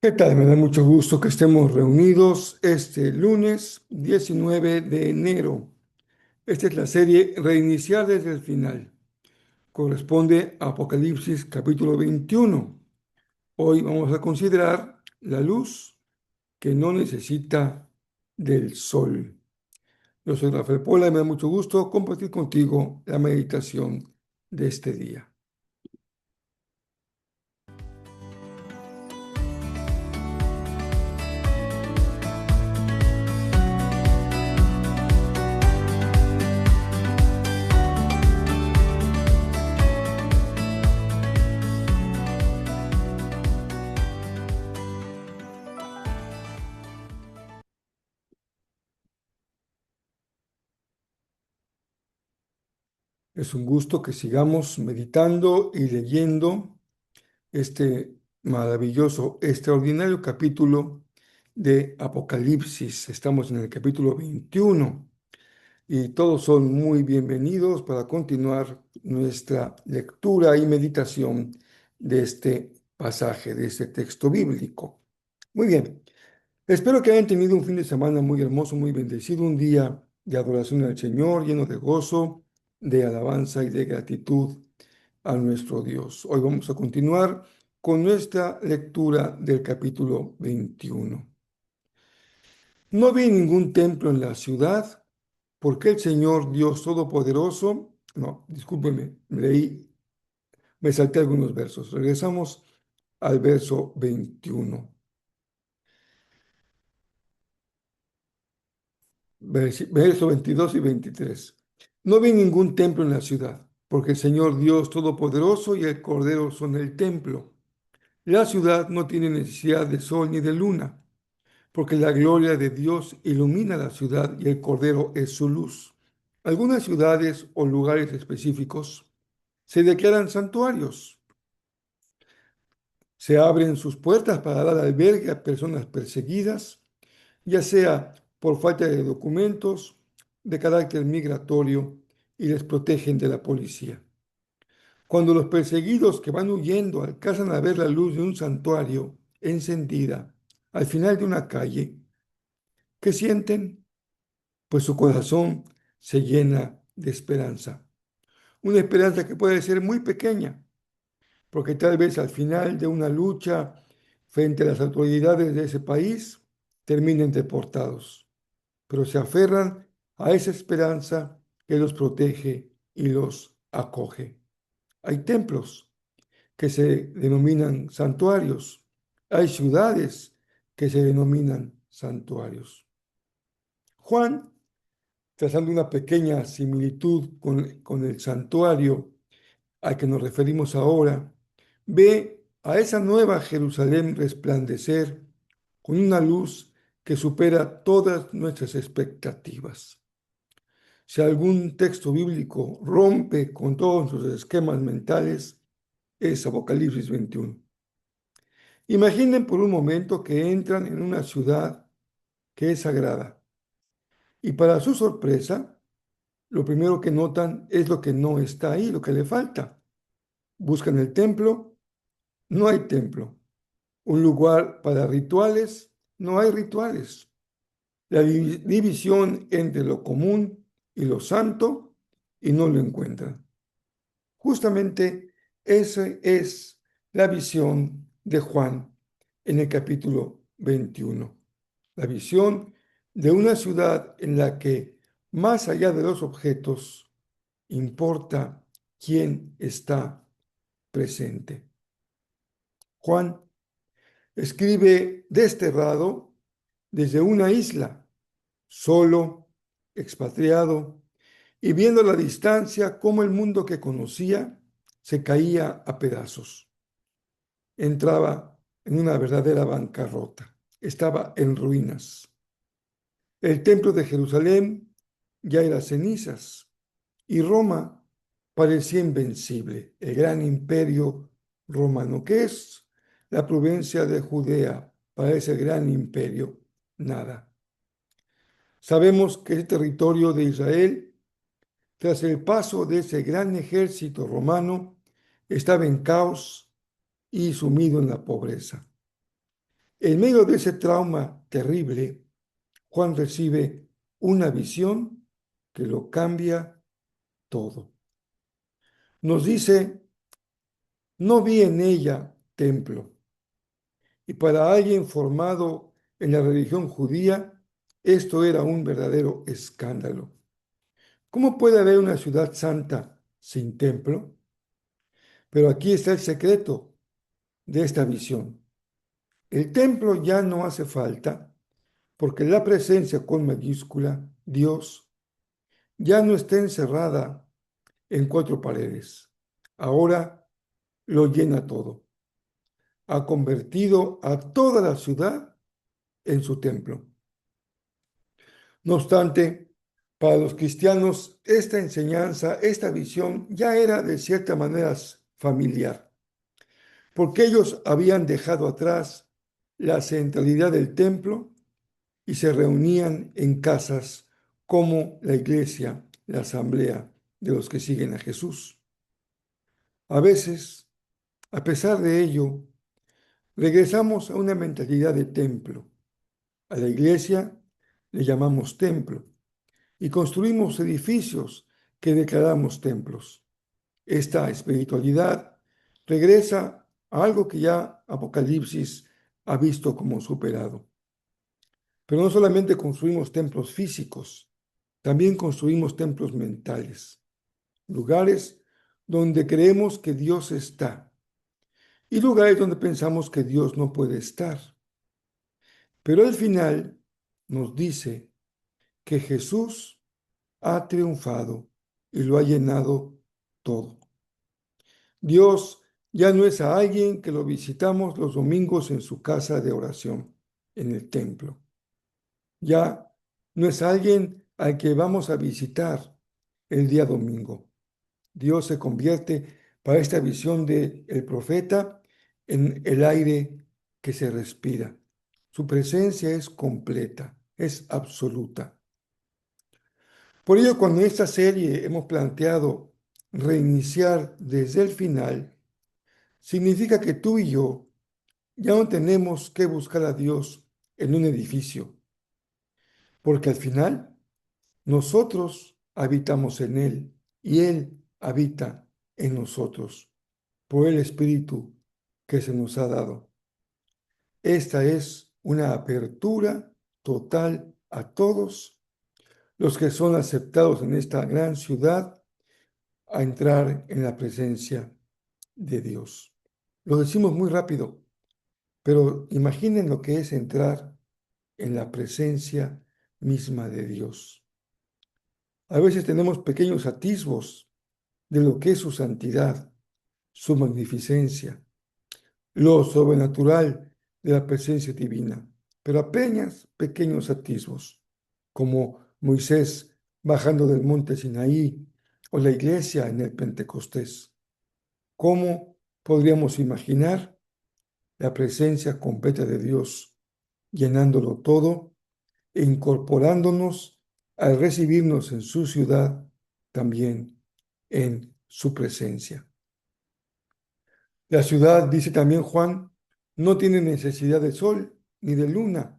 ¿Qué tal? Me da mucho gusto que estemos reunidos este lunes 19 de enero. Esta es la serie Reiniciar desde el final. Corresponde a Apocalipsis capítulo 21. Hoy vamos a considerar la luz que no necesita del sol. Yo soy Rafael Pola y me da mucho gusto compartir contigo la meditación de este día. Es un gusto que sigamos meditando y leyendo este maravilloso, extraordinario capítulo de Apocalipsis. Estamos en el capítulo 21 y todos son muy bienvenidos para continuar nuestra lectura y meditación de este pasaje, de este texto bíblico. Muy bien, espero que hayan tenido un fin de semana muy hermoso, muy bendecido, un día de adoración al Señor, lleno de gozo, de alabanza y de gratitud a nuestro Dios. Hoy vamos a continuar con nuestra lectura del capítulo 21. No vi ningún templo en la ciudad, porque el Señor Dios Todopoderoso, no, discúlpeme, me salté algunos versos. Regresamos al verso 21. Verso 22 y 23. No vi ningún templo en la ciudad, porque el Señor Dios Todopoderoso y el Cordero son el templo. La ciudad no tiene necesidad de sol ni de luna, porque la gloria de Dios ilumina la ciudad y el Cordero es su luz. Algunas ciudades o lugares específicos se declaran santuarios. Se abren sus puertas para dar albergue a personas perseguidas, ya sea por falta de documentos de carácter migratorio, y les protegen de la policía. Cuando los perseguidos que van huyendo alcanzan a ver la luz de un santuario encendida al final de una calle, ¿qué sienten? Pues su corazón se llena de esperanza. Una esperanza que puede ser muy pequeña, porque tal vez al final de una lucha frente a las autoridades de ese país terminen deportados, pero se aferran a esa esperanza que los protege y los acoge. Hay templos que se denominan santuarios, hay ciudades que se denominan santuarios. Juan, trazando una pequeña similitud con el santuario al que nos referimos ahora, ve a esa nueva Jerusalén resplandecer con una luz que supera todas nuestras expectativas. Si algún texto bíblico rompe con todos nuestros esquemas mentales, es Apocalipsis 21. Imaginen por un momento que entran en una ciudad que es sagrada y para su sorpresa, lo primero que notan es lo que no está ahí, lo que le falta. Buscan el templo, no hay templo. Un lugar para rituales, no hay rituales. La división entre lo común y lo santo, y no lo encuentran. Justamente esa es la visión de Juan en el capítulo 21. La visión de una ciudad en la que, más allá de los objetos, importa quién está presente. Juan escribe desterrado desde una isla, solo, expatriado, y viendo a la distancia cómo el mundo que conocía se caía a pedazos. Entraba en una verdadera bancarrota, estaba en ruinas. El templo de Jerusalén ya era cenizas y Roma parecía invencible, el gran imperio romano. ¿Qué es la provincia de Judea para ese gran imperio? Nada. Sabemos que el territorio de Israel, tras el paso de ese gran ejército romano, estaba en caos y sumido en la pobreza. En medio de ese trauma terrible, Juan recibe una visión que lo cambia todo. Nos dice, no vi en ella templo. Y para alguien formado en la religión judía, esto era un verdadero escándalo. ¿Cómo puede haber una ciudad santa sin templo? Pero aquí está el secreto de esta visión. El templo ya no hace falta porque la presencia con mayúscula, Dios, ya no está encerrada en cuatro paredes. Ahora lo llena todo. Ha convertido a toda la ciudad en su templo. No obstante, para los cristianos, esta enseñanza, esta visión ya era de cierta manera familiar, porque ellos habían dejado atrás la centralidad del templo y se reunían en casas como la iglesia, la asamblea de los que siguen a Jesús. A veces, a pesar de ello, regresamos a una mentalidad de templo. A la iglesia le llamamos templo y construimos edificios que declaramos templos. Esta espiritualidad regresa a algo que ya Apocalipsis ha visto como superado. Pero no solamente construimos templos físicos, también construimos templos mentales, lugares donde creemos que Dios está y lugares donde pensamos que Dios no puede estar. Pero al final nos dice que Jesús ha triunfado y lo ha llenado todo. Dios ya no es a alguien que lo visitamos los domingos en su casa de oración, en el templo. Ya no es alguien al que vamos a visitar el día domingo. Dios se convierte para esta visión del profeta en el aire que se respira. Su presencia es completa, es absoluta. Por ello, cuando en esta serie hemos planteado reiniciar desde el final, significa que tú y yo ya no tenemos que buscar a Dios en un edificio, porque al final nosotros habitamos en Él y Él habita en nosotros por el Espíritu que se nos ha dado. Esta es una apertura total a todos los que son aceptados en esta gran ciudad a entrar en la presencia de Dios. Lo decimos muy rápido, pero imaginen lo que es entrar en la presencia misma de Dios. A veces tenemos pequeños atisbos de lo que es su santidad, su magnificencia, lo sobrenatural de la presencia divina, pero apenas pequeños atisbos, como Moisés bajando del monte Sinaí o la iglesia en el Pentecostés. ¿Cómo podríamos imaginar la presencia completa de Dios llenándolo todo e incorporándonos al recibirnos en su ciudad, también en su presencia? La ciudad, dice también Juan, no tiene necesidad de sol ni de luna,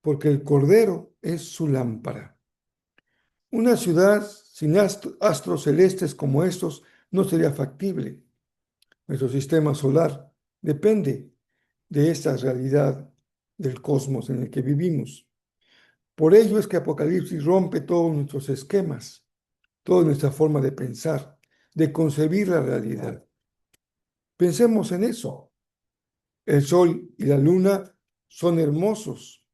porque el Cordero es su lámpara. Una ciudad sin astros celestes como estos no sería factible. Nuestro sistema solar depende de esta realidad del cosmos en el que vivimos. Por ello es que Apocalipsis rompe todos nuestros esquemas, toda nuestra forma de pensar, de concebir la realidad. Pensemos en eso. El sol y la luna son hermosos,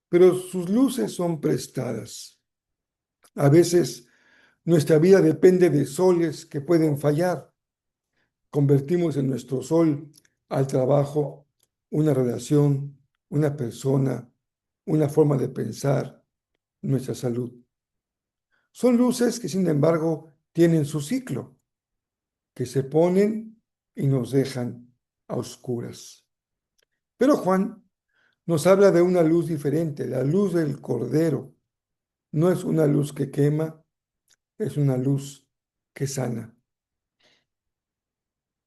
pero sus luces son prestadas. A veces nuestra vida depende de soles que pueden fallar. Convertimos en nuestro sol al trabajo, una relación, una persona, una forma de pensar, nuestra salud. Son luces que, sin embargo, tienen su ciclo, que se ponen y nos dejan a oscuras. Pero Juan nos habla de una luz diferente, la luz del Cordero. No es una luz que quema, es una luz que sana.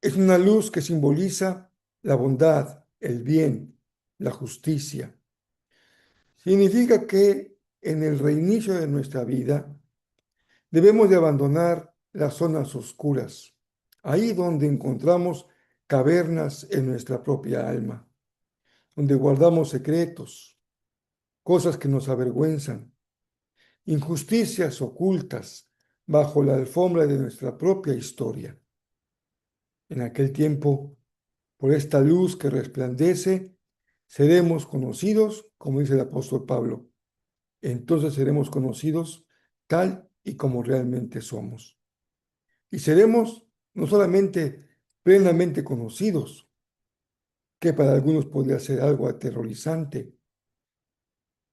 Es una luz que simboliza la bondad, el bien, la justicia. Significa que en el reinicio de nuestra vida debemos de abandonar las zonas oscuras, ahí donde encontramos cavernas en nuestra propia alma, donde guardamos secretos, cosas que nos avergüenzan, injusticias ocultas bajo la alfombra de nuestra propia historia. En aquel tiempo, por esta luz que resplandece, seremos conocidos, como dice el apóstol Pablo. Entonces seremos conocidos tal y como realmente somos. Y seremos no solamente plenamente conocidos, que para algunos podría ser algo aterrorizante,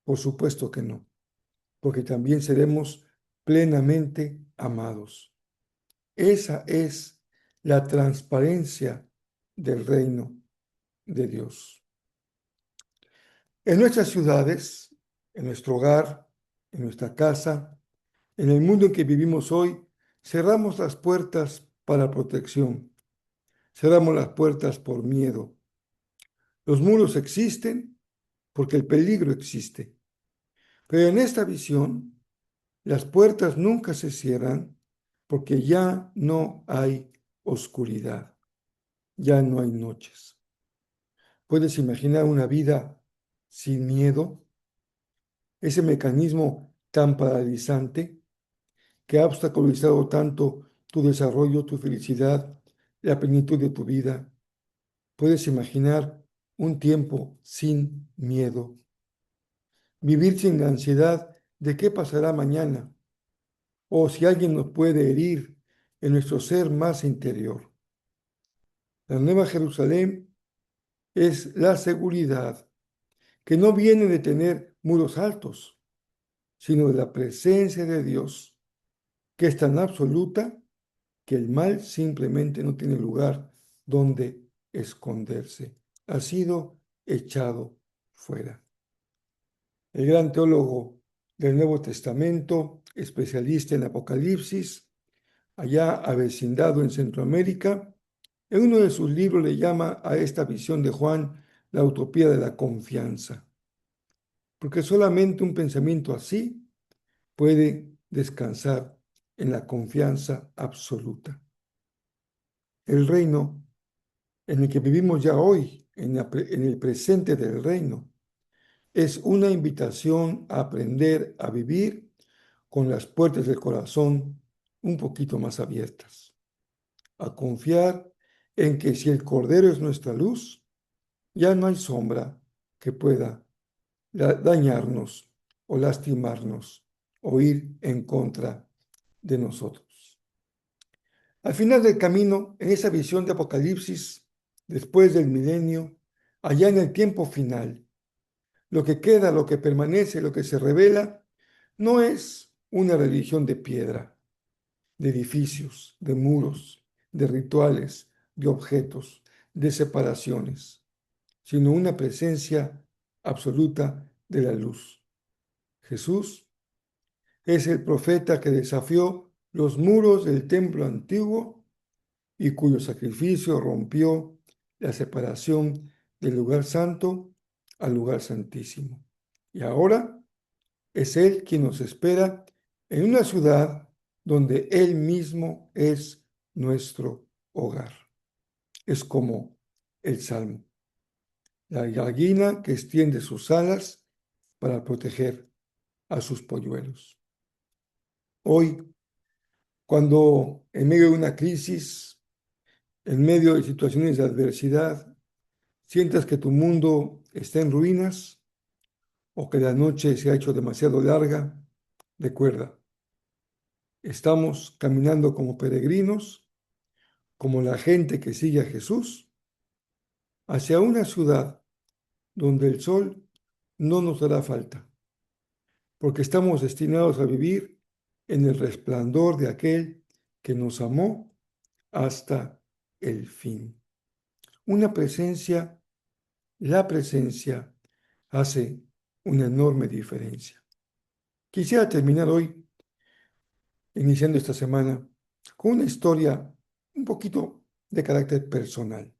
por supuesto que no, porque también seremos plenamente amados. Esa es la transparencia del reino de Dios. En nuestras ciudades, en nuestro hogar, en nuestra casa, en el mundo en que vivimos hoy, cerramos las puertas para protección, cerramos las puertas por miedo. Los muros existen porque el peligro existe, pero en esta visión, las puertas nunca se cierran porque ya no hay oscuridad, ya no hay noches. ¿Puedes imaginar una vida sin miedo? Ese mecanismo tan paralizante que ha obstaculizado tanto tu desarrollo, tu felicidad, la plenitud de tu vida. ¿Puedes imaginar un tiempo sin miedo? Vivir sin la ansiedad de qué pasará mañana o si alguien nos puede herir en nuestro ser más interior. La Nueva Jerusalén es la seguridad que no viene de tener muros altos, sino de la presencia de Dios, que es tan absoluta que el mal simplemente no tiene lugar donde esconderse. Ha sido echado fuera. El gran teólogo del Nuevo Testamento, especialista en Apocalipsis, allá avecindado en Centroamérica, en uno de sus libros le llama a esta visión de Juan la utopía de la confianza, porque solamente un pensamiento así puede descansar en la confianza absoluta. El reino en el que vivimos ya hoy, en el presente del reino, es una invitación a aprender a vivir con las puertas del corazón un poquito más abiertas, a confiar en que si el Cordero es nuestra luz, ya no hay sombra que pueda dañarnos o lastimarnos o ir en contra de nosotros. Al final del camino, en esa visión de Apocalipsis, después del milenio, allá en el tiempo final, lo que queda, lo que permanece, lo que se revela, no es una religión de piedra, de edificios, de muros, de rituales, de objetos, de separaciones, sino una presencia absoluta de la luz. Jesús es el profeta que desafió los muros del templo antiguo y cuyo sacrificio rompió la separación del lugar santo al lugar santísimo. Y ahora es Él quien nos espera en una ciudad donde Él mismo es nuestro hogar. Es como el Salmo, la gallina que extiende sus alas para proteger a sus polluelos. Hoy, cuando en medio de una crisis, en medio de situaciones de adversidad, sientas que tu mundo está en ruinas o que la noche se ha hecho demasiado larga, recuerda, estamos caminando como peregrinos, como la gente que sigue a Jesús, hacia una ciudad donde el sol no nos hará falta, porque estamos destinados a vivir en el resplandor de aquel que nos amó hasta el fin. Una presencia, la presencia hace una enorme diferencia. Quisiera terminar hoy, iniciando esta semana, con una historia un poquito de carácter personal.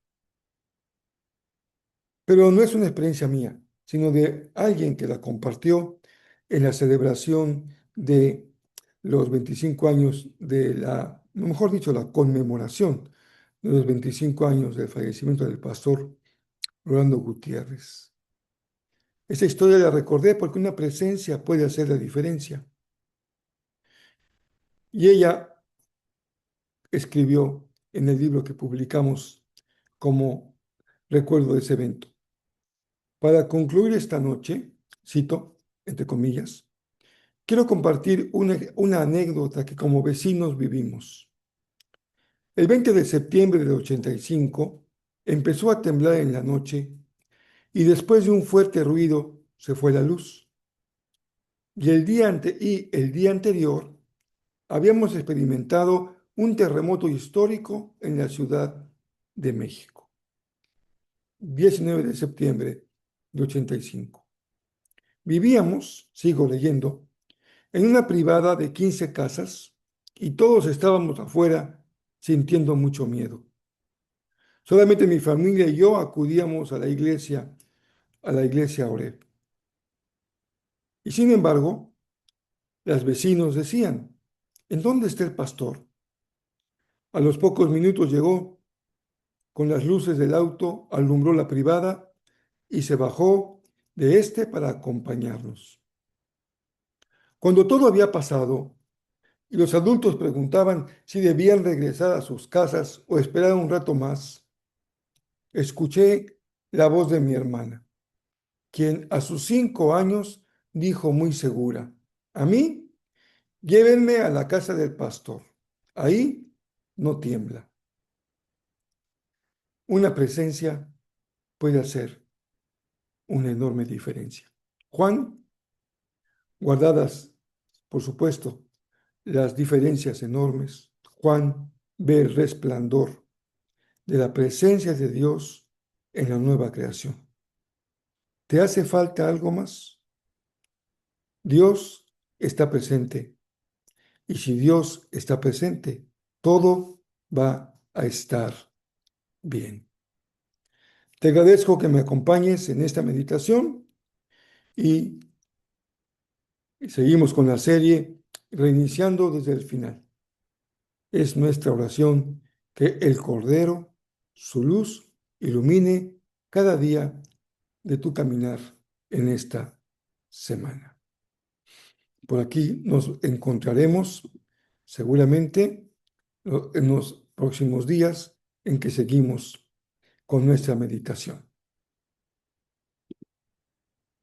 Pero no es una experiencia mía, sino de alguien que la compartió en la celebración de los 25 años de mejor dicho, la conmemoración de los 25 años del fallecimiento del pastor Rolando Gutiérrez. Esta historia la recordé porque una presencia puede hacer la diferencia. Y ella escribió en el libro que publicamos como recuerdo de ese evento. Para concluir esta noche, cito, entre comillas, quiero compartir una anécdota que como vecinos vivimos. El 20 de septiembre de 85 empezó a temblar en la noche y después de un fuerte ruido se fue la luz. Y el día anterior habíamos experimentado un terremoto histórico en la Ciudad de México, 19 de septiembre de 85. Vivíamos, sigo leyendo, en una privada de 15 casas y todos estábamos afuera sintiendo mucho miedo. Solamente mi familia y yo acudíamos a la iglesia Oreb. Y sin embargo, los vecinos decían, ¿en dónde está el pastor? A los pocos minutos llegó, con las luces del auto, alumbró la privada y se bajó de este para acompañarnos. Cuando todo había pasado y los adultos preguntaban si debían regresar a sus casas o esperar un rato más, escuché la voz de mi hermana, quien a sus 5 años dijo muy segura, a mí, llévenme a la casa del pastor. Ahí no tiembla. Una presencia puede hacer una enorme diferencia. Juan, guardadas, por supuesto, las diferencias enormes, Juan ve el resplandor de la presencia de Dios en la nueva creación. ¿Te hace falta algo más? Dios está presente. Y si Dios está presente, todo va a estar bien. Te agradezco que me acompañes en esta meditación y seguimos con la serie reiniciando desde el final. Es nuestra oración que el Cordero, su luz, ilumine cada día de tu caminar en esta semana. Por aquí nos encontraremos seguramente en los próximos días en que seguimos con nuestra meditación.